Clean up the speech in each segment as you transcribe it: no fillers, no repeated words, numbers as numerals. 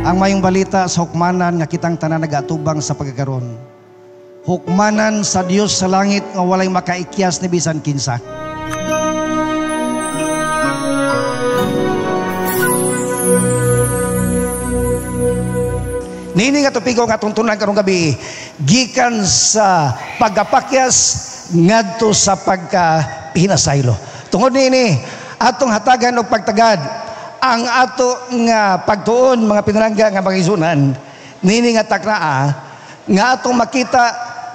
Ang mayong balita sa hukmanan nga kitang tanan nagatubang sa pagkakaroon. Hukmanan sa Dios sa langit nga walay makaikyas ni bisan kinsa. Nini nga tupigo nga tuntunan karong gabi gikan sa pagapakyas ngadto sa pagkahinasaylo. Tungod nini atong hatagan og pagtagad ang ato nga pagtuon mga pinalangga nga magisunan nini nga takraa nga atong makita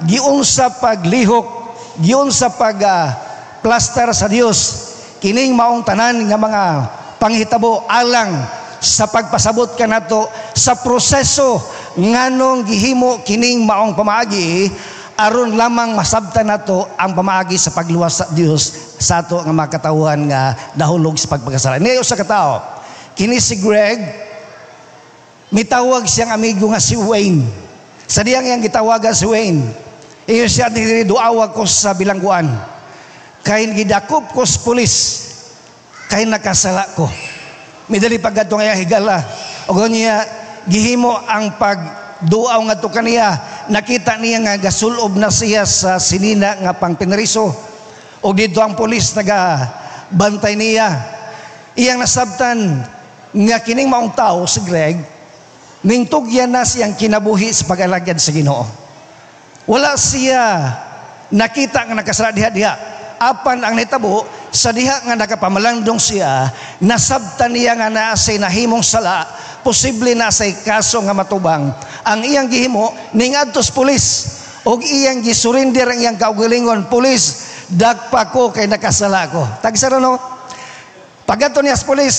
giun sa paglihok giun sa plaster sa Dios kining maong tanan nga mga panghitabo alang sa pagpasabot kanato sa proseso nganong gihimo kining maong pamaagi aron lamang masabtan nato ang pamaagi sa pagluwas sa Dios sa ato nga makatawhan nga nahulog sa pagpagkasala. Niyo sa katao kini si Greg, mitawag siyang amigo nga si Wayne. Sa diyang iyang gitawagan si Wayne, iyo siya duawag ko sa bilangguan. Kay gidakop ko sa pulis, kay nakasala ko. Midali pagkadto nga higala. O niya, gihimo ang pagduaw nga to kaniya. Nakita niya nga gasulob na siya sa sinina nga pang pinriso. O dito ang pulis nagabantay niya. Iyang nasabtan nga kining maong tao si Greg ningtugyan na siyang kinabuhi sa pag-alagad sa Ginoo. Wala siya nakita nga nakasala diha-diha. Apan ang nitabo sa diha nga nakapamalandong siya, nasabtan niya nga naa say nahimong sala, posible na say kaso nga matubang. Ang iyang gihimo ning adtos pulis og iyang gisurrender ang iyang kaugalingon, pulis, dagpa ko kay nakasala ko. Tagsara no? Pagkato niya sa pulis,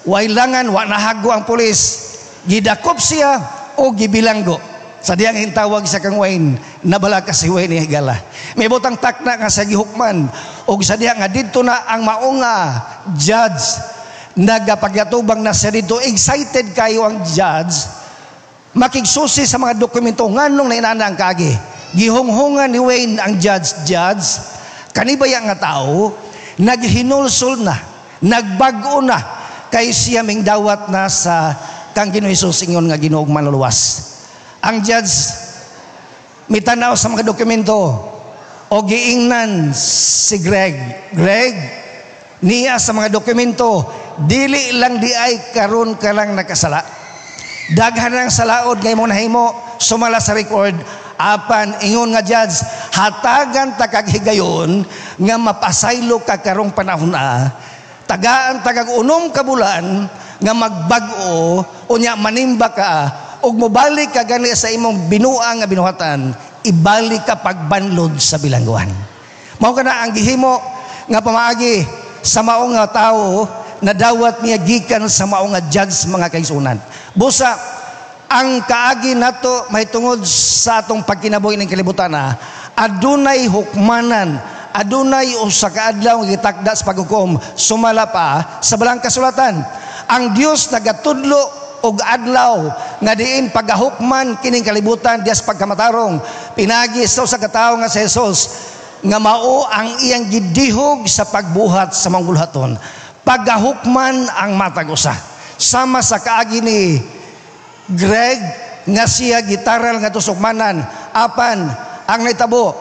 wailangan, wa nahago ang pulis. Gidakop siya o gibilanggo. Sa diyang hintawag sa kang Wayne, nabala ka si Wayne higala. May butang takna nga sa gihukman. O sa diyang nga dito na ang maunga judge. Nagapagyatubang na siya dito. Excited kayo ang judge. Makigsusi sa mga dokumento. Nganong nainanang kagi. Gihunghungan ni Wayne ang judge. Kanibaya nga tao, naghinulsol na. Nagbago na kay siya ming dawat na sa kang Ginoong Hesus ingon nga Ginoong manluluwas. Ang judge mitanaw sa mga dokumento o giingnan si Greg, niya sa mga dokumento dili lang di ay karon ka lang nakasala. Daghan ang salaod ngay mo nahimo sumala sa record. Apan ingon nga judge, hatagan ta kag higayon nga mapasaylo ka karong panahon tagaan tagag unom ka bulan nga magbag-o unya manimba ka ug mobalik ka gani sa imong binuang nga binuhatan, ibalik ka pagbanlod sa bilangguan. Mao kana ang gihimo nga pamaagi sa mao nga tawo na dawat niya gikan sa mao nga judge mga kaigsunan. Busa ang kaagi nato mahitungod sa atong pagkinabuhi ning kalibutan adunay hukmanan, adunay usa ka adlaw gitakda sa paghukom sumala pa sa balang kasulatan. Ang Dios nagatudlo og adlaw nga diin pagahukman kining kalibutan dias pagkamatarong. Pinagi sa usa ka tawo nga si Jesus nga mao ang iyang gidihog sa pagbuhat sa mangguluhaton. Pagahukman ang matag usa. Sama sa kaagi ni Greg nga siya gitaral nga tusukmanan. Apan ang naitabo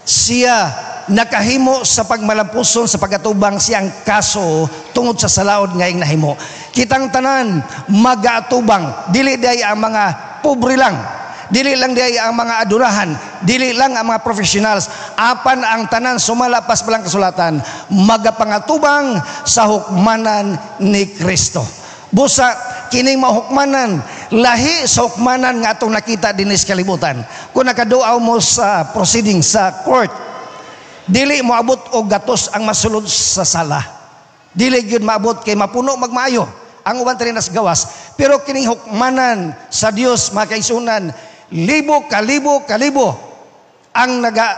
siya nakahimo sa pagmalampuson sa pagatubang siyang kaso tungod sa salaod nga ing nahimo. Kitang tanan magatubang, dili day ang mga pobre lang, dili lang day ang mga adurahan, dili lang ang mga professionals, apan ang tanan sumalapas palang kasulatan magapangatubang sa hukmanan ni Kristo. Busa kining mahukmanan lahi sa hukmanan nga atong nakita dinis kalibutan. Kung nakaduaw mo sa proceeding sa court, dili moabot og gatos ang masulod sa sala. Dili gyud maabot kay mapuno magmaayo ang uban tani nas gawas. Pero kining hukmanan sa Dios mga kaigsunan, libo ang naga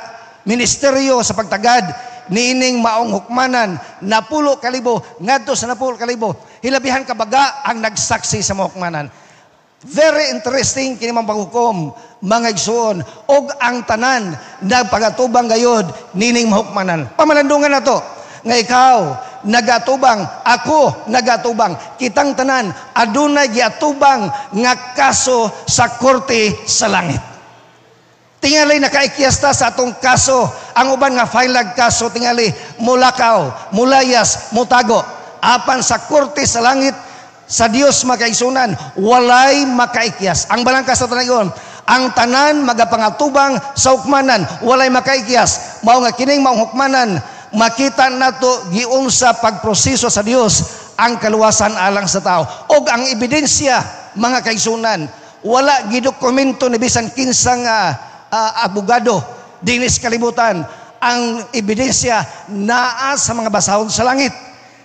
ministeryo sa pagtagad niining maong hukmanan, napulo kalibo ngadto sa napulo kalibo. Hilabihan kabaga ang nagsaksi sa mga hukmanan. Very interesting kini mang paghukom mga igsoon og ang tanan nagpagatubang gayud nining mahukmanan. Pamalandungan nato nga ikaw nagatubang, ako nagatubang, kitang tanan adunay giatubang nga kaso sa korte sa langit. Tingali nakaikyasta sa atong kaso, ang uban nga file kaso tingali mulakaw, mulayas, mutago. Apan sa korte sa langit sa Dios makaisunan, walay makaikyas. Ang balang kaso tanagon, ang tanan magapangatubang sa hukmanan, walay makaikyas. Mao nga kining maong hukmanan, makita nato giunsa pagproseso sa Dios ang kaluwasan alang sa tao. Og ang ebidensya, mga kaisunan, wala gidokumento ni bisan kinsang abogado dinis kalibutan. Ang ebidensya naa sa mga basahon sa langit.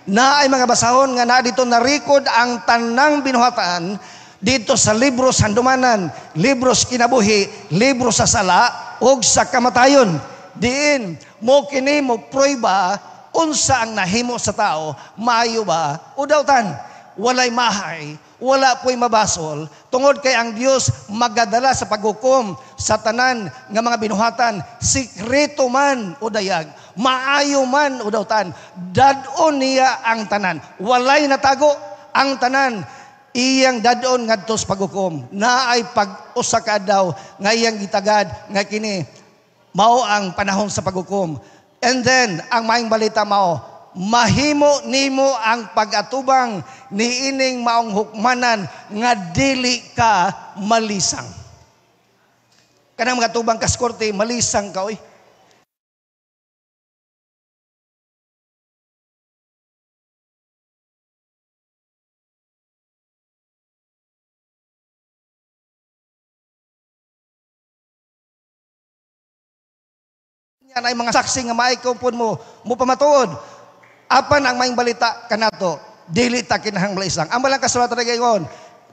Na ay mga basahon nga na dito na-record ang tanang binuhataan dito sa libro sa handumanan, libro sa kinabuhi, libro sa sala, o sa kamatayon. Diin, mo kini mo prueba unsa ang nahimo sa tao, maayo ba? O dawtan, walay mahay, wala po'y mabasol, tungod kay ang Dios magadala sa paghukom sa tanan nga mga binuhatan, sikreto man o dayag, maayo man o dawtan, dadon niya ang tanan. Walay natago ang tanan, iyang dadon ngadto sa paghukom. Naay pag-usa ka daw nga iyang gitagad nga kini mao ang panahon sa paghukom. And then ang maayong balita mao, mahimo nimo ang pag-atubang niining maong hukmanan nga dili ka malisang. Kanang mga tubang kas korte, malisang ka oy. Yan ay mga saksi nga maikaw po mo pamatuod. Apan ang maing balita kanato, dili ta kinahang malisang. Ang balang kasulatan na gayon,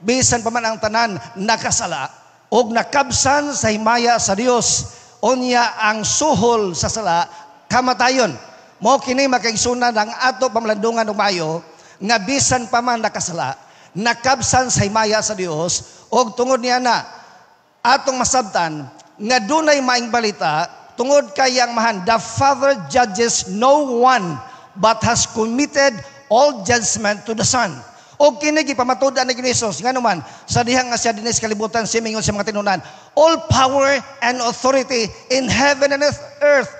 bisan pa man ang tanan nakasala, og nakabsan sa himaya sa Dios, unya ang suhol sa sala, kamatayon. Mo kini makaigsunan ang ato pamlandungan og maayo, nga bisan pa man nakasala, nakabsan sa himaya sa Dios, og tungod niya na, atong masabtan, nga dunay maing balita, tungod kayang mahan, the Father judges no one, but has committed all judgment to the Son. O kinigi pamatudan ni Jesus, nga naman, sa dihang nga siya dinis kalibutan, simingon sa mga tinunan, all power and authority in heaven and earth,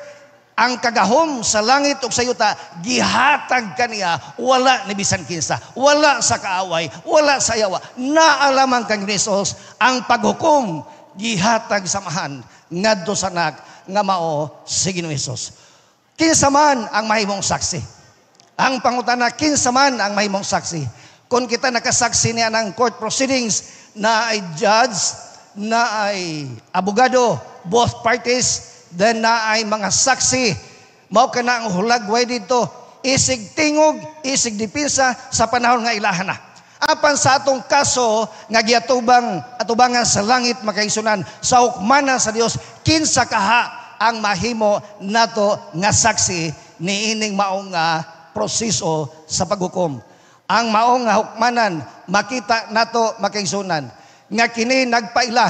ang kagahom sa langit ug sa yuta, gihatag kaniya, wala ni bisan kinsa, wala sa kaaway, wala sa yawa. Naalaman kang Jesus, ang paghukom, gihatag samahan, ngadto sa anak, nga mao, si Ginoong Hesus. Kinsa man ang mahimong saksi. Ang pangutana, kinsa man ang mahimong saksi. Kung kita nakasaksi niya ng court proceedings na ay judge, na ay abogado, both parties, then na ay mga saksi, mao ka na ang hulagway dito, isig tingog, isig dipinsa sa panahon nga ilahan na. Apan sa atong kaso nga atubangan sa langit makaisunan sa hukmanan sa Dios, kinsa kaha ang mahimo nato nga saksi niining maong nga proseso sa paghukom. Ang maong nga hukmanan makita nato makaisunan nga kini nagpaila,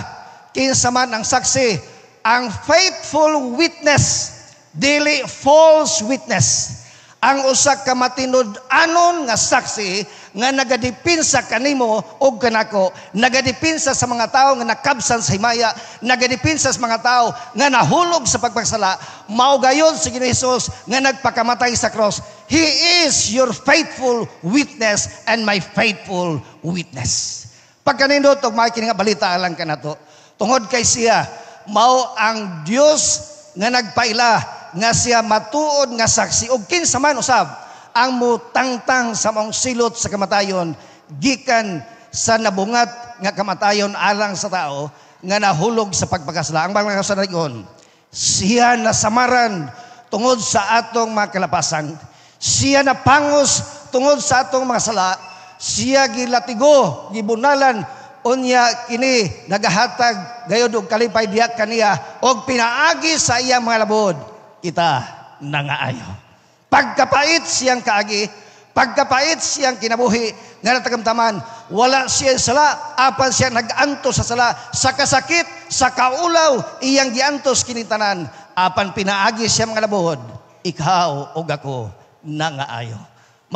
kinsa man ang saksi, ang faithful witness, dili false witness. Ang usa ka matinud-anon nga saksi nga nagadipinsa kanimo og kanako, nagadipinsa sa mga tao nga nakabsan sa himaya, nagadipinsa sa mga tao nga nahulog sa pagpagsala, mao gayon si Ginoong Hesus nga nagpakamatay sa cross. He is your faithful witness and my faithful witness. Pagkanindot og may kini nga balita alang kanato, tungod kay siya mao ang Dios nga nagpaila nga siya matuod nga saksi og kinsa man usab ang mutangtang sa maong silot sa kamatayon gikan sa nabungat nga kamatayon alang sa tao nga nahulog sa pagpakasala. Ang mga kasanayon, siya nasamaran tungod sa atong mga kalapasan, siya napangos tungod sa atong mga sala, siya gilatigo, gibunalan, unya kini nagahatag gayud og kalipay diha kaniya og pinaagi sa iyang mga labod, kita nangaayo. Pagkapait siyang kaagi, pagkapait siyang kinabuhi, nga natagamtaman, wala siya sala, apan siya nag-antos sa sala, sa kasakit, sa kaulaw, iyang giantos kinintanan, apan pinaagi siya mga labod, ikaw o ako nangaayo.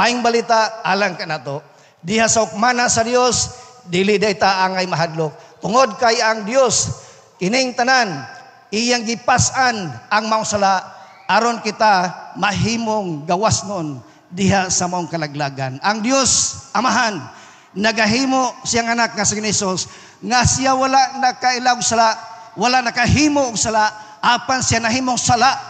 Maing balita alang kanato. Diha sa ukmana sa Dios, dili dayta angay mahadlok. Tungod kay ang Dios kining tanan iyang gipas-an ang maong sala aron kita mahimong gawasnon diha sa maong kalaglagan. Ang Dios Amahan nagahimo siyang anak nga si Hesus nga siya wala nakailaw sala, wala nakahimo og sala, apan siya nahimong sala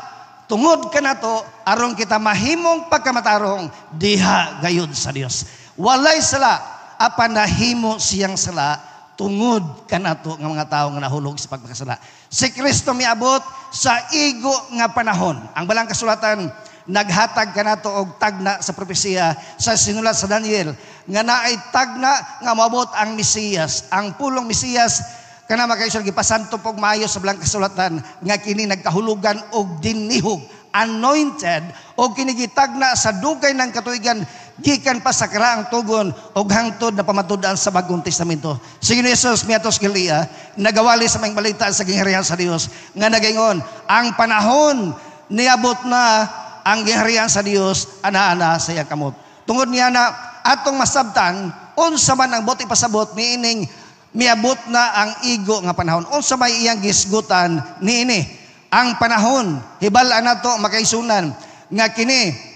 tungod kanato aron kita mahimong pagkamatarong diha gayud sa Dios. Walay sala, apan nahimo siyang sala tungod kanato nga mga tawo nga nahulog sa pagpakasala. Si Kristo miabot sa igo nga panahon. Ang balang kasulatan naghatag kanato og tagna sa propesiya sa sinulat sa Daniel nga naay tagna nga moabot ang Mesiyas. Ang pulong Mesiyas kana makaisog gipasanto pog maayo sa balang kasulatan nga kini nagkahulugan og dinihog, anointed, o kinigitagna sa dugay ng katuigan gikan pa sa karaang tugon o hangtod na pamatud-an sa Bagong Testamento. Sige ni Jesus miatos Galilea, nagawali sa mga balita sa gingharian sa Dios nga nagaingon, ang panahon niabot na ang gingharian sa Dios ana-ana sa iyang kamot. Tungod niya na atong masabtan unsa man ang buti pasabot niining miabot na ang igo nga panahon. Unsa may iyang gisgutan niini ang panahon hibal-an nato makaisunan nga kini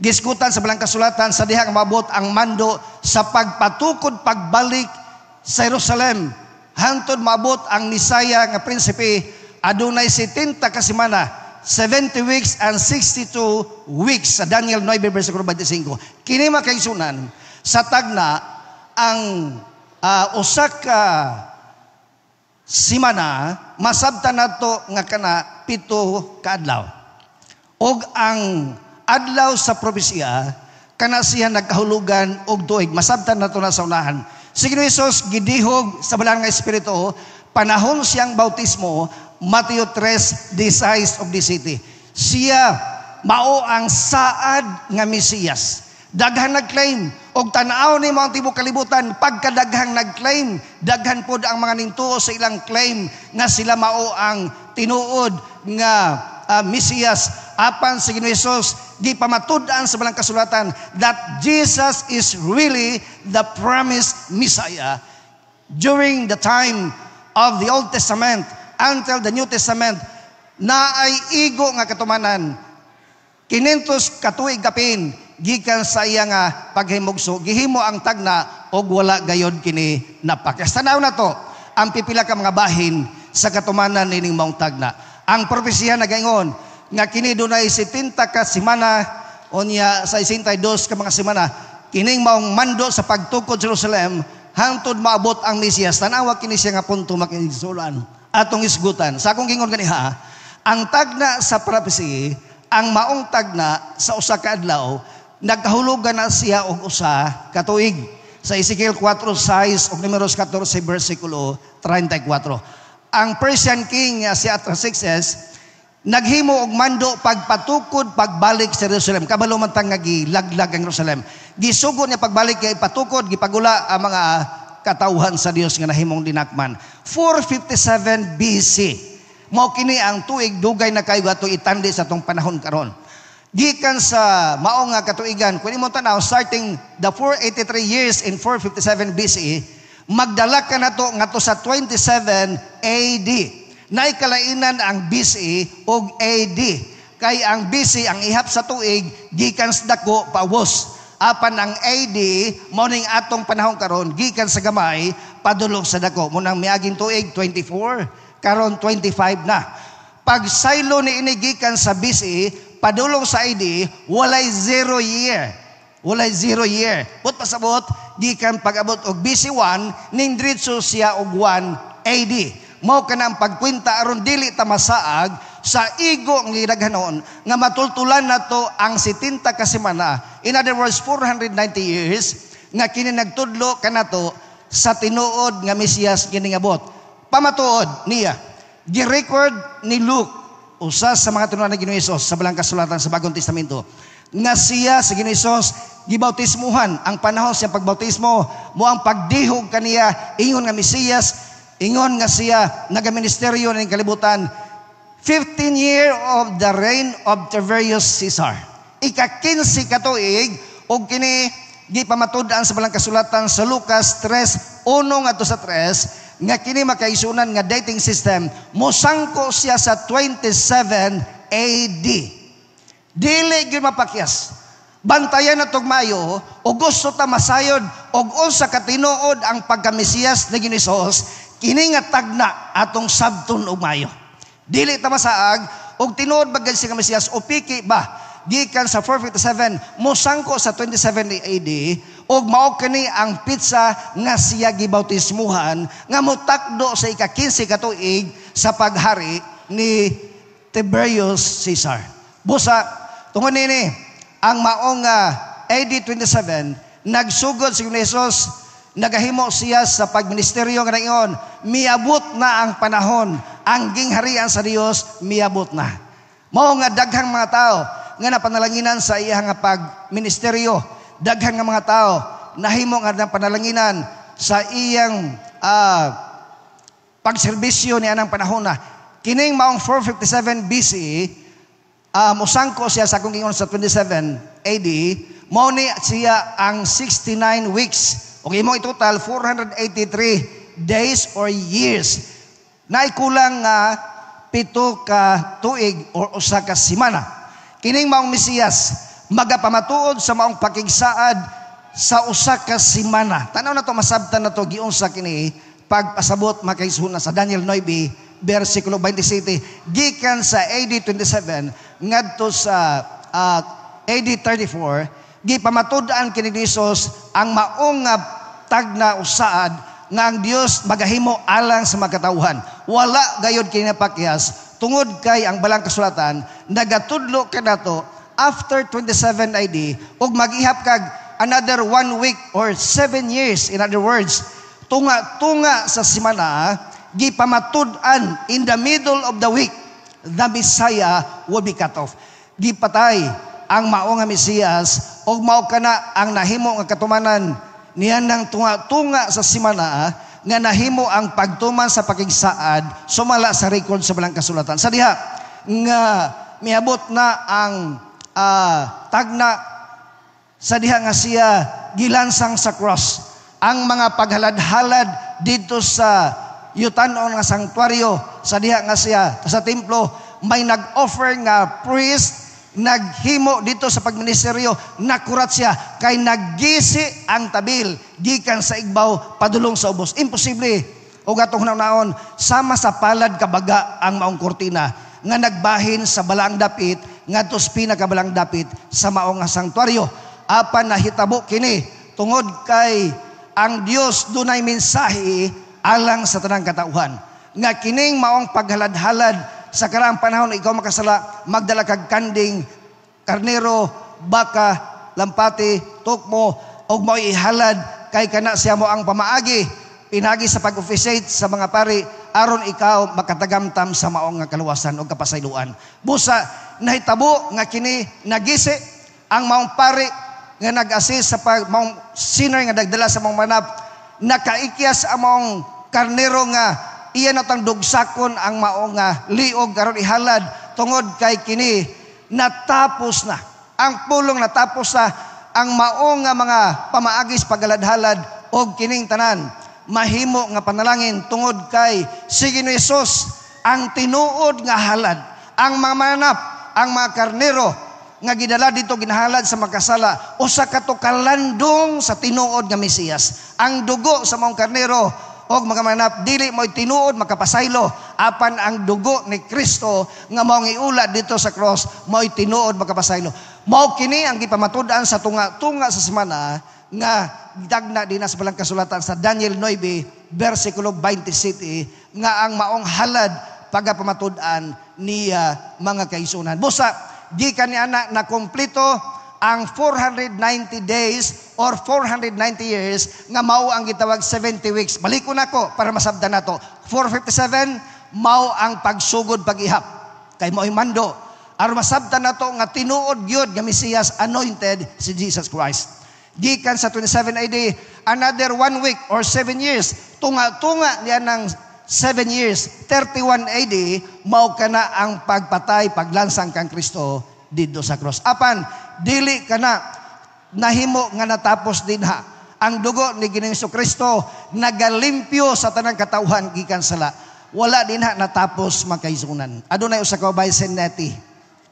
gisgutan sa balang kasulatan sa diha nga maabot ang mando sa pagpatukod pagbalik sa Jerusalem hangtod maabot ang Misaya nga prinsipe adunay 70 ka semana, 70 weeks and 62 weeks sa Daniel 9 versikulo 25. Kini makaisunan sa tagna ang usa ka semana masabtan nato nga kana 7 ka adlaw. Og ang adlaw sa propesya kana siya nagkahulugan og tuig masabtan nato na sa unahan. Si Jesus gidihog sa balang nga espiritu panahon siyang bautismo Matthew 3:16 of the city. Siya mao ang saad nga Mesiyas. Daghan nag-claim og tan-aw ni mga tibok kalibutan pagkadaghang nag-claim daghan pod ang mga nintuo sa ilang claim nga sila mao ang tinuod nga Mesiyas. Apan si Jesus di pamatud-an sa balang kasulatan that Jesus is really the promised Messiah during the time of the Old Testament until the New Testament na ay igo nga katumanan 500 katuig kapin gikan sa iya nga paghimugso gihimo ang tagna og wala gayod kini napakas. Tanaw na to ang pipila ka mga bahin sa katumanan nining maong tagna. Ang propesiya nagaingon nga kini dunay 70 ka semana onya sa 62 ka mga semana kining maong mando sa pagtukod sa Jerusalem hangtod maabot ang Mesiyas. Tanawa kini siya nga punto makisulan atong isgutan. Sa akong gingon ganiha, ang tagna sa prophecy, ang maong tagna sa usa ka adlaw nagkahulugan na siya og usa ka tuig. Sa Ezekiel 4:6 ug Números 14 versikulo 34. Ang Persian king si Artaxerxes naghimo og mando pagpatukod pagbalik sa Jerusalem. Kabalo man tang gilaglag ang Jerusalem. Gisugo niya pagbalik kay patukod gipagula ang mga katawhan sa Dios nga nahimong dinakman. 457 BC. Mao kini ang tuig dugay na kayo ato itandi sa tong panahon karon. Gikan sa mao nga katuigan, kun imo tanaw starting the 483 years in 457 BC, magdala ka nato ngadto sa 27 AD. Naay kalainan ang BC ug AD. Kay ang BC ang ihap sa tuig gikan sa dako paubos. Apan ang AD mao ning atong panahon karon gikan sa gamay padulong sa dako. Munang miaging tuig 24, karon 25 na. Pag saylo ni ini gikan sa BC padulong sa AD walay 0 year. Walay 0 year. But pasabot gikan pag-abot og BC 1 ning diretso siya og 1 AD. Mao kana ang pagkwenta aron dili ta masaag sa igo ng lidaghanon nga matultulan nato ang 70 ka semana. In other words, 490 years nga kini nagtudlo kanato sa tinuod nga Mesiyas kini ngabot. Pamatuod niya, gi-record ni Luke usa sa mga tinuod ni Hesus sa balang kasulatan sa Bagong Testamento nga siya si Hesus gibautismuhan. Ang panahon siya pagbautismo mo ang pagdihog kaniya ingon nga Mesiyas, ingon nga siya nagaministeryo ning kalibutan 15 year of the reign of Tiberius Caesar. Ika-15 katuig og kini gipamatud-an sa balang kasulatan sa Lucas 3:1 ngadto sa 3 nga kini makaisunan nga dating system mosangko siya sa 27 AD. Dili gyud mapakyas. Bantayan na tugmayo o gusto ta masayod og unsa ka tinuod ang pagka-Mesiyas ni Hesus kini nga tagna atong sabton ug mayo. Dili ta masaag og tinuod bagay si Mesiyas o piki ba gikan sa 457 mosangko sa 27 AD og mao kini ang pitsa nga siya gibautismuhan nga motakdo sa ika-15 ka tuig sa paghari ni Tiberius Caesar. Busa tungod nini ang maong AD 27 nagsugod si Hesus, nagahimo siya sa pagministeryo nga ingon, miabot na ang panahon, ang gingharian sa Dios miabot na. Mao nga daghang mga tao nga napanalanginan sa iyang nga pagministeryo, daghang nga mga tao nahimo nga napanalanginan sa iyang pagserbisyo ni anang panahon na. Kining maong 457 BC musangko siya sa kung ingon sa 27 AD, mao ni siya ang 69 weeks. Okay mo itotal 483 days or years. Naikulang nga 7 ka tuig or usa ka semana. Kining maong Mesiyas magapamatuod sa maong pakigsaad sa usa ka semana. Tanaw na to masabtan na to giunsa kini pagpasabot makaisuna sa Daniel 9 versikulo 27 gikan sa AD 27 ngadto sa AD 34 gipamatud-an kini Hesus ang maong nga tagna usaad nga ang Dios magahimo alang sa makatawhan. Wala gayud kini napakyas tungod kay ang balang kasulatan nagatudlo kanato after 27 AD ug mag-ihap kag another 1 week or 7 years. In other words, tunga sa semana gipamatud-an in the middle of the week the Messiah will be cut off. Gipatay ang mao nga Mesiyas og mao kana ang nahimo nga katumanan niya ng tunga sa semana nga nahimo ang pagtuman sa pakigsaad sumala sa record sa balang kasulatan. Sa diha nga miabot na ang tagna sa diha nga siya gilansang sa cross. Ang mga paghalad-halad dito sa yutan-on nga sanktuaryo sa diha nga siya sa templo may nag-offer nga priest naghimo dito sa pagministeryo nakurat siya kay naggisi ang tabil gikan sa igbaw padulong sa ubos. Imposible og atong naon sama sa palad kabaga ang maong kortina nga nagbahin sa balaang dapit ngadto sa pinakabalang dapit sa maong nga sanktuaryo. Apan nahitabo kini tungod kay ang Dios dunay mensahe alang sa tanang katauhan nga kining maong paghalad-halad sa karaang panahon ikaw makasala magdala kag kanding, karnero, baka, lampati, tukmo og mao ihalad kay kana siya mo ang pamaagi pinagi sa pag-officiate sa mga pari aron ikaw makatagamtam sa maong nga kaluwasan o kapasayloan. Busa nahitabo nga kini nagisi ang maong pari nga nag-assist sa maong sinner nga nagdala sa maong manap nakaikyas ang maong karnero nga iya natang dugsakon ang maong nga liog karon ihalad tungod kay kini natapos na ang pulong natapos na ang maong nga mga pamaagis paghalad-halad og kining tanan mahimo nga panalangin tungod kay si Hesus ang tinuod nga halad ang mga manap ang mga karnero nga gidala dito ginahalad sa makasala usa ka to kalandong sa tinuod nga Mesiyas. Ang dugo sa maong karnero og mga manap dili mo tinuod makapasaylo apan ang dugo ni Kristo nga maong iula dito sa cross mo tinuod makapasaylo. Mao kini ang gipamatud-an sa tunga sa semana nga dagna din sa balang kasulatan sa Daniel 9 versikulo 27 nga ang maong halad pagapamatud-an niya mga kaisunan. Busa gikan ni ana na kompleto ang 490 days or 490 years nga mao ang gitawag 70 weeks. Balikon nako para masabdan nato. 457 mao ang pagsugod pag-ihap. Kay mao'y mando aron masabtan nato nga tinuod gyud nga Mesiyas anointed si Jesus Christ. Gikan sa 27 AD another 1 week or 7 years tunga niya ng 7 years, 31 AD, mao kana ang pagpatay, paglansang kang Kristo dito sa cross. Apan, dili kana nahimo nga natapos din ha. Ang dugo ni Ginoong Kristo nagalimpyo sa tanang katawhan gikan sala. Wala din ha natapos makaisunan. Adunay usa ka babae si Nettie.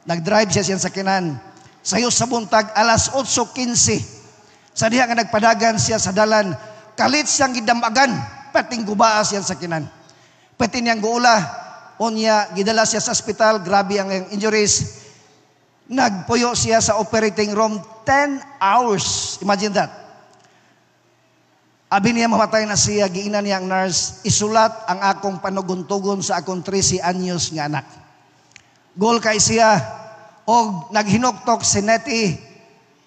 Nagdrive siya sa kinan. Sayo sa buntag alas 8:15. Sa diha nga nagpadagan siya sa dalan, kalit siyang gidamagan, pating gubaa siya sa kinan. Pati niyang guula, unya gidala siya sa ospital, grabe ang injuries. Nagpuyo siya sa operating room 10 hours. Imagine that. Abi niya mamatay na siya, giinan niya ang nurse, isulat ang akong panuguntugon sa akong 13 anyos nga anak. Gol kay siya, o naghinuktok si Nettie,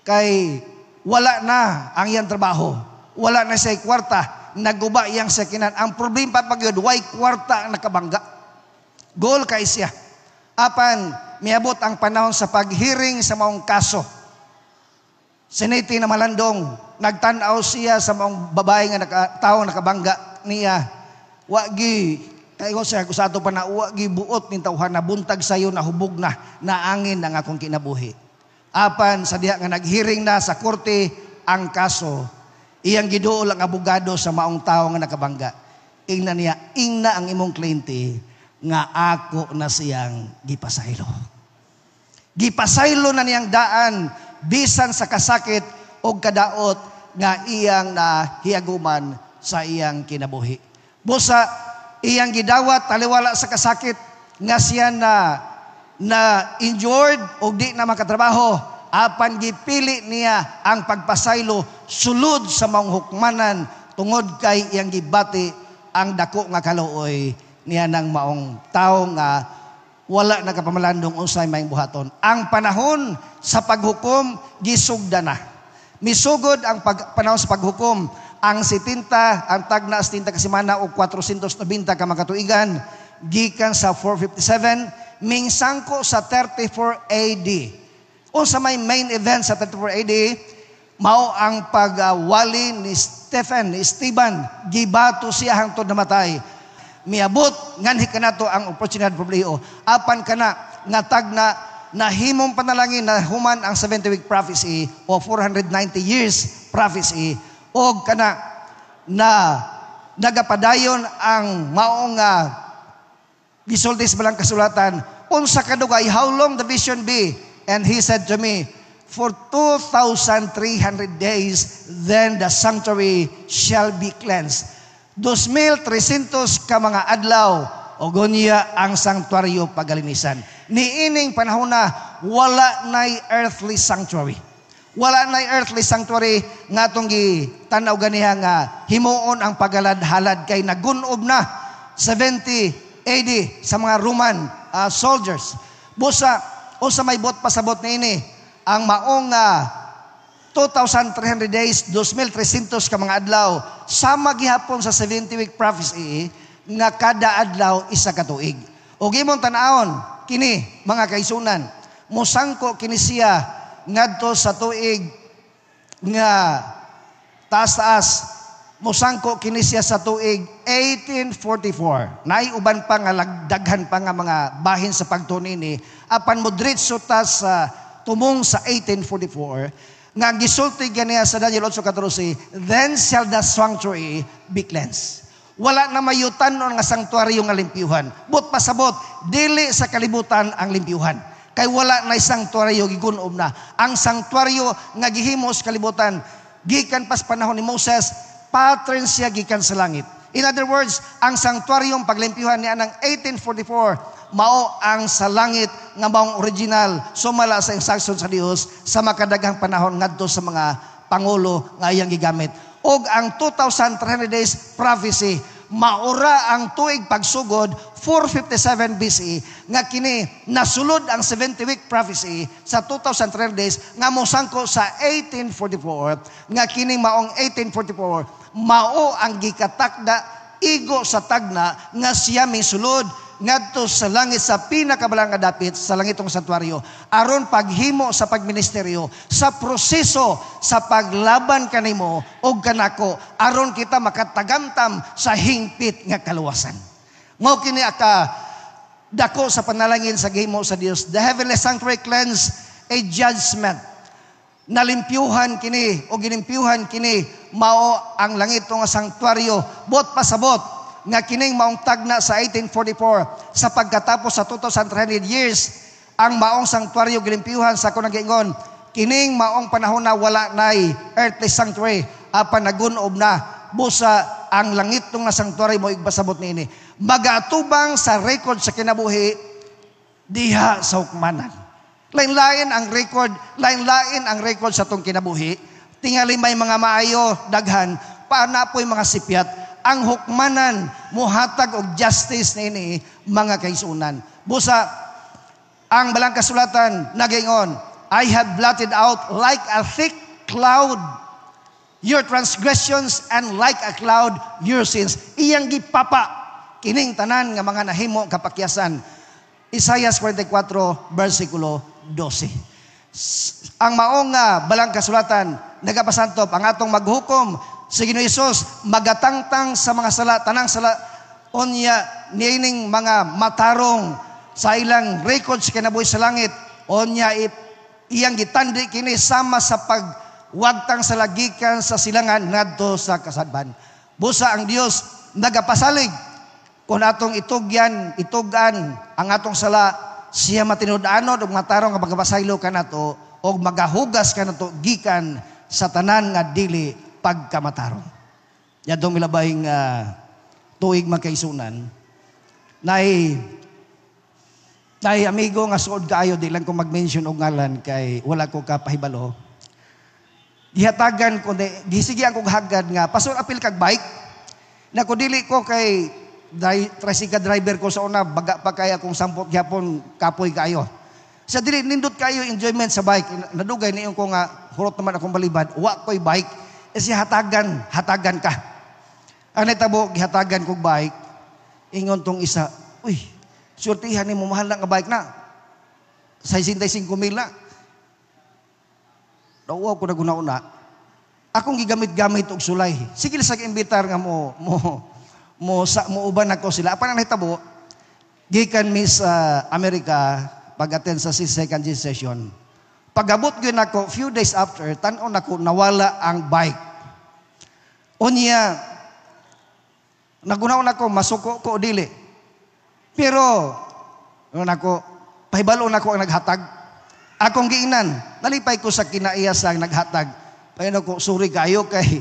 kay wala na ang iyang trabaho. Wala na siya kwarta, naguba iyang sakinan. Ang problema pag yun, why kwarta ang nakabangga? Gol kay siya. Apan, miabot ang panahon sa paghiring sa maong kaso. Si Nettie na malandong, nagtanaw siya sa mga babae nga taong nakabangga niya. Wagi, kayo siya, kung sa ato pa na, wagi buot ni tawhan na buntag sayo na hubog na angin ang akong kinabuhi. Apan, sa diha nga naghiring na sa korte ang kaso, iyang giduol ang abogado sa maong tao nga nakabangga. Ingna niya, ingna ang imong kliyente nga ako na siyang gipasaylo. Gipasaylo na niyang daan bisan sa kasakit o kadaot nga iyang nahiaguman sa iyang kinabuhi. Busa, iyang gidawat taliwala sa kasakit nga siya na injured o di na makatrabaho, apan gipili niya ang pagpasaylo sulod sa mga hukmanan tungod kay iyang gibati ang dako nga kaluoy niya ng maong tao nga wala nakapamalandong unsay maayong buhaton. Ang panahon sa paghukom gisugda na. Misugod ang panahon sa paghukom, ang 70, ang tagna 70 ka semana o 490 ka makatuigan, gikan sa 457, mingsangko sa 34 AD. Unsa may main event sa 34 AD, mao ang pagwali ni Stephen, gibato siya hangtod namatay. Miabot nganhi kanato ang oportunidad probleo. Apan kana nga tagna nahimong panalangin na human ang 70-week prophecy o 490 years prophecy o kana na nagapadayon ang maong gisulti sa balang kasulatan, unsa kadugay, how long the vision be? And he said to me, for 2,300 days, then the sanctuary shall be cleansed. 2,300 ka mga adlaw o gonya ang sanctuaryo pagalinisan. Niining panahon na wala na'y earthly sanctuary. Wala na'y earthly sanctuary nga itong gitanaw ganiha nga himuon ang pagalad-halad kay nagunob na 70 AD sa mga Roman soldiers. Busa, o sa may bot pasabot na ini, ang maong 2,300 days, 2,300 ka mga adlaw, sama gihapon sa 70-week prophecy nga kada adlaw isa ka tuig. O gimong tanawon, kini mga kaisunan, musangko kini siya ngadto sa tuig nga taas-taas, musangko kini siya sa tuig 1844. Naay uban pa nga lagdaghan pa nga mga bahin sa pagtunini, apan modritso ta sa tumong sa 1844, nga gisulti ganiya sa Daniel 8:14, then shall the sanctuary be cleansed. Wala na mayutan nga sanctuaryo nga limpyuhan. But pasabot, dili sa kalibutan ang limpyuhan. Kay wala na sanctuaryo gigunob na. Ang sanctuaryo nga gihimos kalibutan, gikan pas panahon ni Moses, pattern siya gikan sa langit. In other words, ang sanctuaryong paglimpyuhan niya ng 1844, mao ang sa langit nga maong original sumala sa instruction sa Dios sa makadaghang panahon ngadto sa mga pangulo nga iyang gigamit. Og ang 2,300 days prophecy maura ang tuig pagsugod 457 BC nga kini nasulod ang 70-week prophecy sa 2,300 days nga mosangko sa 1844 nga kini maong 1844 mao ang gikatakda igo sa tagna nga siya misulod ngadto sa langit sa pinakabalang nga dapit sa langitong santuaryo aron paghimo sa pagministeryo sa proseso sa paglaban kanimo og kanako aron kita makatagamtam sa hingpit nga kaluwasan. Mao kini aka dako sa panalangin sa gihimo sa Dios. The heavenly sanctuary cleanse a judgment. nalimpyuhan kini o ginimpyuhan kini mao ang langit nga sanktuaryo bot pasabot nga kining maong tagna sa 1844 sa pagkatapos sa 2,300 years ang maong sanktuaryo gilimpyuhan sa kunang giingon kining maong panahon na wala nay earthly sanctuary apan nagunob na busa ang langit nga sanktuaryo mo igbasabot niini magaatubang sa record sa kinabuhi diha sa hukmanan. Lain-lain ang record sa tong kinabuhi. Tingali may mga maayo, daghan, paanapoy mga sipyat, ang hukmanan, muhatag og justice nini mga kaisunan. Busa, ang balang kasulatan, nagingon, I have blotted out like a thick cloud your transgressions and like a cloud your sins. Iyang gipapa, kining tanan nga mga nahimo kapakyasan. Isaiah 44, versikulo 12. Ang maong nga balang kasulatan nagapasantop ang atong maghukom sa Ginoong Hesus magatangtang sa mga sala tanang sala onya niining mga matarong sa ilang records kinabuhi sa langit onya iyang gitandi kini sama sa pagwagtang sa lagikan sa silangan ngadto sa kasadban. Busa ang Dios nagapasalig kung atong itugan ang atong sala siya matinud-anod og matarong nga magpasaylo kanato og magahugas kanato gikan sa tanan nga dili pagkamatarong. Yadong milabahing tuig magkaisunan. Nay amigo nga suod kaayo di lang ko mag-mention og ngalan kay wala ko kapahibalo. Gihatagan ko gisigian kog hagad nga pasor apil kag bike. Na ko dili ko kay tricycle driver ko sa una, baga pa kaya kung sampot gyapon kapoy kayo. Sa dili nindot kayo enjoyment sa bike. Nadugay niyon ko nga hurot naman akong balibad, wa ko'y bike. Siya hatagan ka. Ang natabo gihatagan kog bike. Ingon tong isa, uy, surtihan ni mo mahal na nga bike na. 65,000 na. Dawa ko na guna-una. Akong gigamit-gamit og sulay. Sige sa imbitar nga mo uban ako sila. Apan ang nahitabo, gikan mi sa Amerika, pag-attend sa 2nd session. Pag-abot yun ako, few days after, tan-on ako, nawala ang bike. Unya, nagunaon ako, masuko ko o dili. Pero, ako, pahibalo ako ang naghatag. Akong giinan, nalipay ko sa kinaiya sa naghatag. Paano ko, sorry kayo kay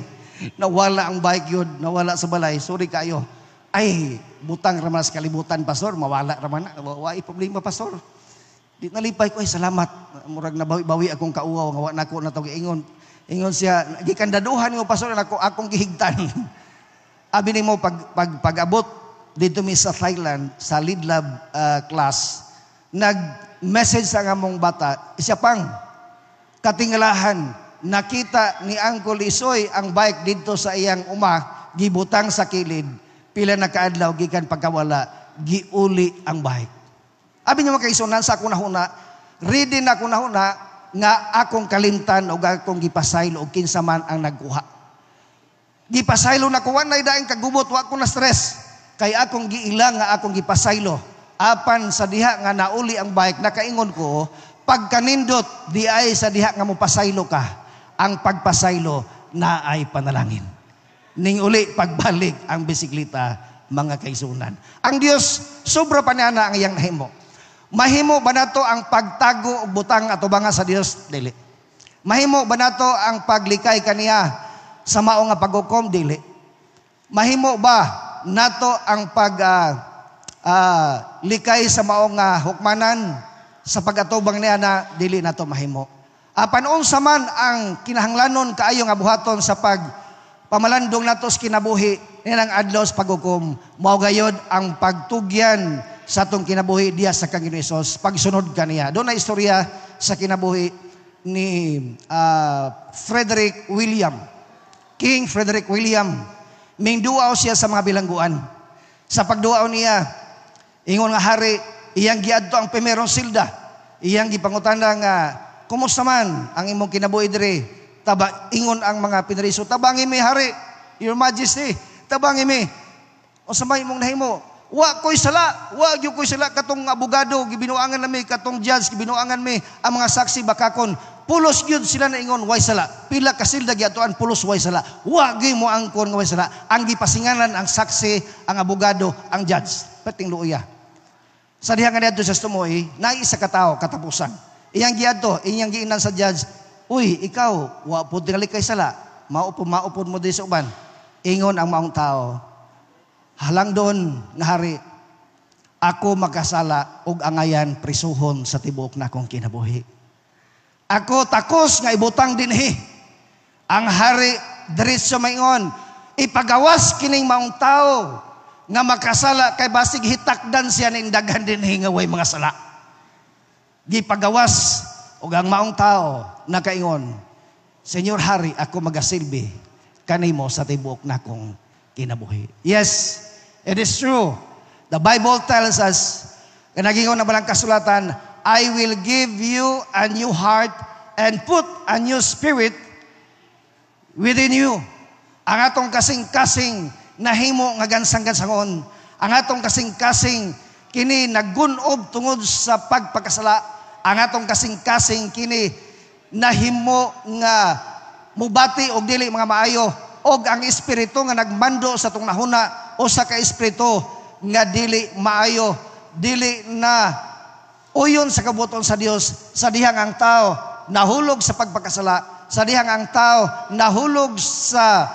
nawala ang bike yun, nawala sa balay, sorry kayo. Ay, butang raman sa kalibutan, pastor, mawala raman na, wai problema, pastor. Di nalipay ko, ay salamat. Murag na bawi akong kauwaw, nga na ko na ito, ingon siya, gikandaduhan mo, pastor, akong gihigtan. Abi ni mo, pag-abot, dito mi sa Thailand, sa lead lab class, nag-message sa among bata, isya pang, katingalahan, nakita ni Uncle Isoy ang bike dito sa iyang gibutang sa kilid, pila na kaadlaw, gikan pagkawala, giuli ang bike. Abi niyo makaisunan sa akong nahuna, ready na akong nahuna, nga akong kalimtan o akong gipasaylo o kinsa man ang nagkuha. Gipasaylo na kuha na idaing kagubot, wa ko na stress. Kay akong giilang nga akong gipasaylo. Apan sa diha nga nauli ang bike, nakaingon ko, pagkanindot, di ay sa diha nga mo pasaylo ka, ang pagpasaylo na ay panalangin. Ning uli pagbalik ang bisikleta mga kaisunan. Ang Dios sobra pa niya na ang iyang nahimo. Mahimo ba nato ang pagtago og butang ato banga sa Dios? Dili. Mahimo ba nato ang paglikay kaniya sa mao nga paghukom? Dili. Mahimo ba nato ang likay sa mao nga hukmanan sa pagatubang niya na dili nato mahimo? Apan unsa man ang kinahanglanon kaayo nga buhaton sa pamalandong nato sa kinabuhi nilang adlaw sa paghukom, mao gayod ang pagtugyan sa atong kinabuhi diya sa Ginoong Hesus, pagsunod kaniya. Doon na istorya sa kinabuhi ni Frederick William. King Frederick William. Mingduaw siya sa mga bilangguan. Sa pagduaw niya, ingon nga hari, iyang giadto ang primerong silda. Iyang gipangutana nga, kumusta man ang imong kinabuhi diri? Ingon ang mga pinariso, tabangi mi hari, Your Majesty, tabangi mi. O sa may imong nahimo, wa ko'y sala, wa gyud ko'y sala katong abogado, gibinuangan nami, katong judge, gibinuangan mi, ang mga saksi bakakon, pulos gyud sila na ingon way sala. Pila ka silda giatuan pulos way sala. Wa gyud mo angkon nga way sala. Ang gipasinganan ang saksi, ang abogado, ang judge. Pating luuya. Sa diha nga dito sa Stumoy, naisa ka tawo katapusan. Iyang giadto, iyang giinan sa judge, uy, ikaw, wa pud tingali kay sala. Maupod mo di sa uban. Ingon ang maong tao, halang doon nga hari, ako makasala ug angayan prisuhon sa tibuok na akong kinabuhi. Ako takos nga ibutang dinhi. Ang hari diretso maingon, ipagawas kining maong tao nga makasala kay basig hitakdan siya ning daghan dinhi nga way mga sala. Gipagawas ug ang maong tao nakaingon, Senyor Hari, ako magasilbi kanimo sa tibuok na akong kinabuhi. Yes, it is true. The Bible tells us, nagingon na balang kasulatan, I will give you a new heart and put a new spirit within you. Ang atong kasing-kasing nahimo nga gansang-gansangon. Ang atong kasing-kasing kini naggunob tungod sa pagpakasala. Ang atong kasing-kasing kini nahimo nga mubati og dili mga maayo. Og ang espiritu nga nagmando sa tong nahuna o sa ka-espiritu nga dili maayo, dili na uyon sa kabuton sa Dios, sa dihang ang tao nahulog sa pagpakasala, sa dihang ang tao nahulog sa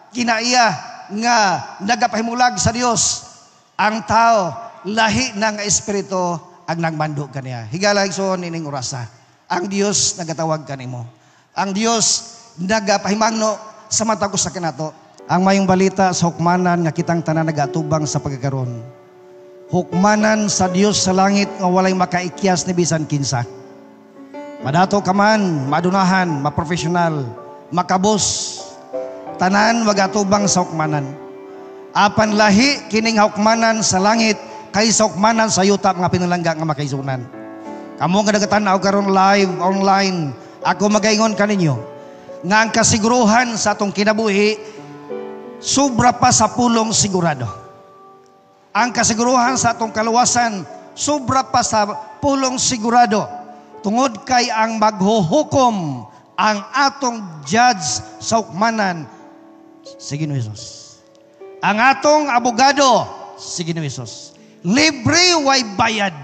kinaiya nga nagapahimulag sa Dios. Ang tao lahi ng espiritu ang nagmando kaniya. Higala igsoon ining orasa. Ang Dios nagatawag kanimo. Ang Dios nagapahimangno sa mata ko sa kanato. Ang mayong balita sa hukmanan nga kitang tanan nagatubang sa pagkakaroon. Hukmanan sa Dios sa langit nga walay makaikyas ni bisan kinsa. Madato ka man, madunahan, maprofesional, makabos, tanan magatubang sa hukmanan. Apan lahi kining hukmanan sa langit kaysa hukmanan sa yuta mga pinalangga nga makaisunan. Kamo nga nagatanaw karon live online, ako magaingon kaninyo nga ang kasiguruhan sa atong kinabuhi sobra pa sa pulong sigurado. Ang kasiguruhan sa atong kaluwasan sobra pa sa pulong sigurado. Tungod kay ang maghuhukom ang atong judge sa hukmanan si Ginoong Hesus. Ang atong abogado si Ginoong Hesus. Libre way bayad.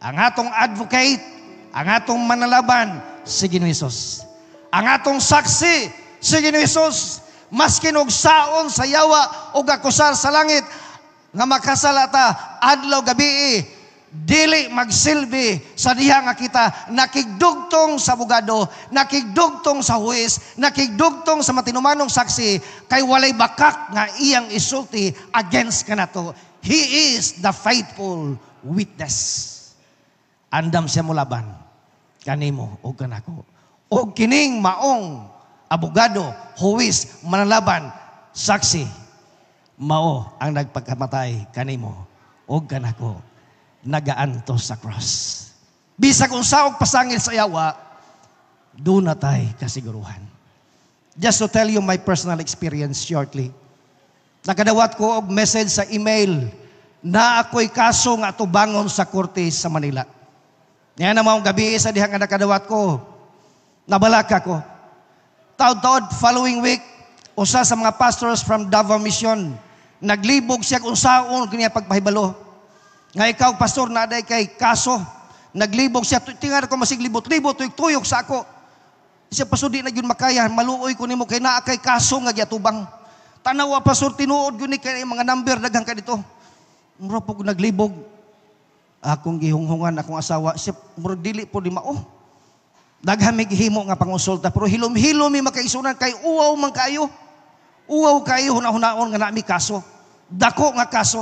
Ang atong advocate, ang atong manalaban si Ginoong Hesus. Ang atong saksi si Ginoong Hesus. Maskin og saon sa yawa o akusar sa langit nga makasalata adlaw gabi dili magsilbi sa diha nga kita nakigdugtong sa abogado, nakigdugtong sa huwes, nakigdugtong sa matinumanong saksi kay walay bakak nga iyang isulti against kanato. He is the faithful witness. Andam siya mo laban kanimo o kanako. O kining maong abogado, huwis, manalaban, saksi, mao ang nagpagkamatay kanimo o kanako, nagaanto sa cross. Bisag unsa og pasangil sa yawa, doon na tay kasiguruhan. Just to tell you my personal experience shortly, nakadawat ko og message sa email na ako'y kaso nga tubangon sa korte sa Manila. Ngayon na maong gabi sa dihang nga nakadawat ko, nabalaka ko. Taod-taod following week, usa sa mga pastors from Davao Mission, naglibog siya kung saon kaniya pagpahibalo. Nga ikaw, pastor, na aday kay kaso, naglibog siya, tingar ko masiglibot-libot, tuyok sa ako. Siya, pastor, di na yun makaya, maluoy ko ni mo, kay naa kay kaso nga giatubang. Tanawa, pastor, tinuod yun ni kay mga number, daghang ka dito. Mura po naglibog. Akong gihunghungan, akong asawa, siya, mura dili po di mao. Daghang may gihimo nga pangonsulta, pero hilom-hilom may makaisunan kay uwaw man kayo. Uwaw kayo, hunahunaon nga nami kaso. Dako nga kaso.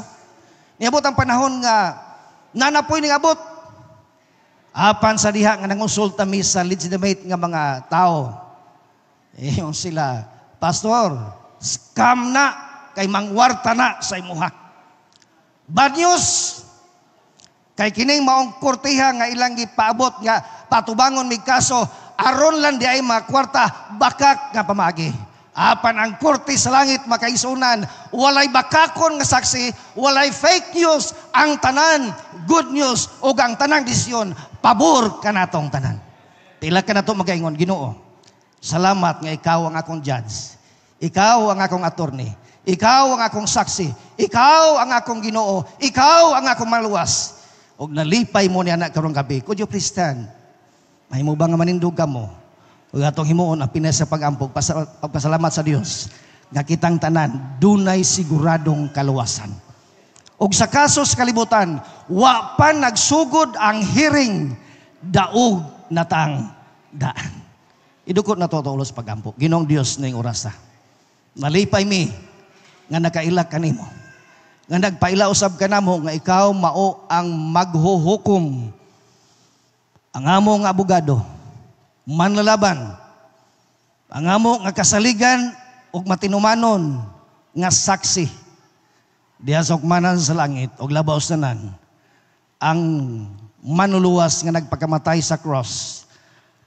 Niabot ang panahon nga nanapoy ning abot. Apan sa diha nga nangonsulta mi sa legitimate nga mga tao. Yung sila, pastor, scam na kay mangwarta na sa imuha. Bad news. Kay kining maong korteha nga ilang gipaabot nga patubangon mig kaso aron lang di ay makwarta bakak nga pamagi. Apan ang korte sa langit makaisunan, walay bakakon nga saksi, walay fake news, ang tanan good news ug ang tanang desisyon pabor kanatong tanan. Pila ka na to magaingon, Ginoo. Salamat nga ikaw ang akong judge. Ikaw ang akong attorney. Ikaw ang akong saksi. Ikaw ang akong Ginoo. Ikaw ang akong maluwas. Og nalipay mo ni anak karong gabi. Could you please stand? Mahimo ba nga manindog ka mo? Ug atong himuon ang pinay sa pag-ampog, pagpasalamat sa Dios. Nga kitang tanan, dunay siguradong kaluwasan. Og sa kaso sa kalibutan, wa pa nagsugod ang hiring daog natang daan. Idukot na to ulos pag-ampog. Ginoong Dios na yung orasa. Nalipay mi nga nakailak kanimo. Nga nagpaila usab kanamo nga ikaw mao ang maghuhukom. Ang amo nga abogado, manlalaban. Ang amo nga kasaligan ug matinumanon nga saksi. Diha sa hukmanan sa langit ug labaw tanan ang manuluwas nga nagpakamatay sa cross.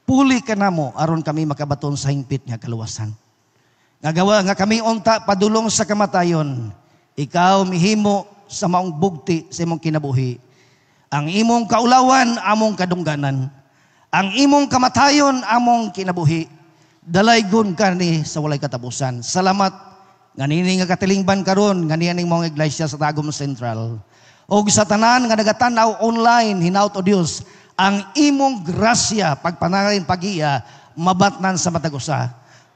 Puli kanamo aron kami makabaton sa hingpit nga kaluwasan. Nga kami unta padulong sa kamatayon, ikaw mihimo sa maong bugti sa imong kinabuhi. Ang imong kaulawan, among kadungganan. Ang imong kamatayon, among kinabuhi. Dalaygon ka ni sa walay katapusan. Salamat nga nini nga katilingban karon nga niyaning mga iglesia sa Tagum Central. O sa tanan nga nagatanaw online, hinaut o Dios, ang imong grasya, pagpanarin pagiya, mabatnan sa matagusa.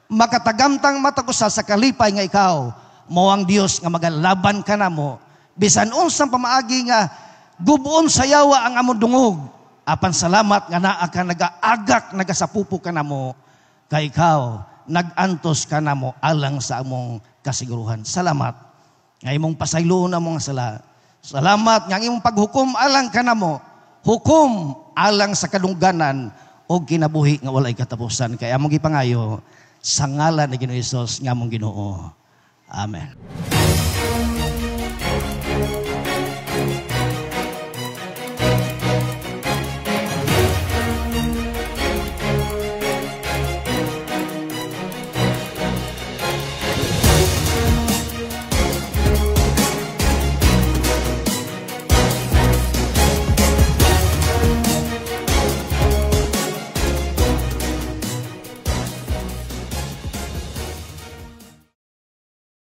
Makatagamtang matagusa sa kalipay nga ikaw, mo ang Dios nga magalaban ka na mo, bisan unsang pamaagi nga, gubuon sa yawa ang among dungog. Apan salamat nga naa ka nagaagak, nagasapupo ka na mo, kay ikaw, nagantos ka na mo alang sa among kasiguruhan. Salamat nga imong pasayloon ang mga sala. Salamat nga imong paghukom alang ka na mo, hukom alang sa kadungganan o kinabuhi nga walay katapusan. Kaya among gipangayo, sa ngalan ni Ginoong Hesus nga among Ginoo. Amen.